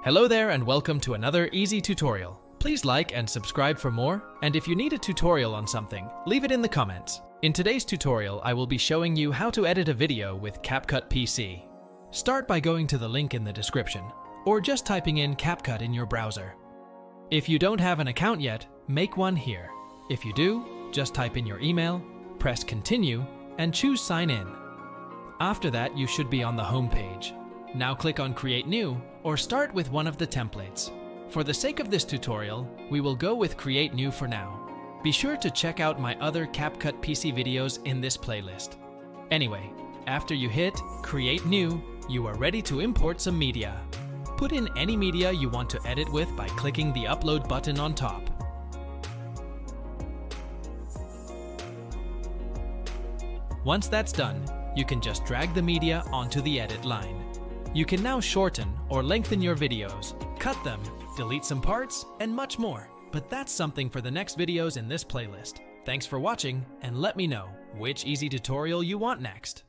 Hello there and welcome to another easy tutorial. Please like and subscribe for more, and if you need a tutorial on something, leave it in the comments. In today's tutorial, I will be showing you how to edit a video with Capcut PC. Start by going to the link in the description, or just typing in Capcut in your browser. If you don't have an account yet, make one here. If you do, just type in your email, press continue, and choose sign in. After that, you should be on the home page. Now click on Create New, or start with one of the templates. For the sake of this tutorial, we will go with Create New for now. Be sure to check out my other Capcut PC videos in this playlist. Anyway, after you hit Create New, you are ready to import some media. Put in any media you want to edit with by clicking the Upload button on top. Once that's done, you can just drag the media onto the edit line. You can now shorten or lengthen your videos, cut them, delete some parts, and much more. But that's something for the next videos in this playlist. Thanks for watching, and let me know which easy tutorial you want next.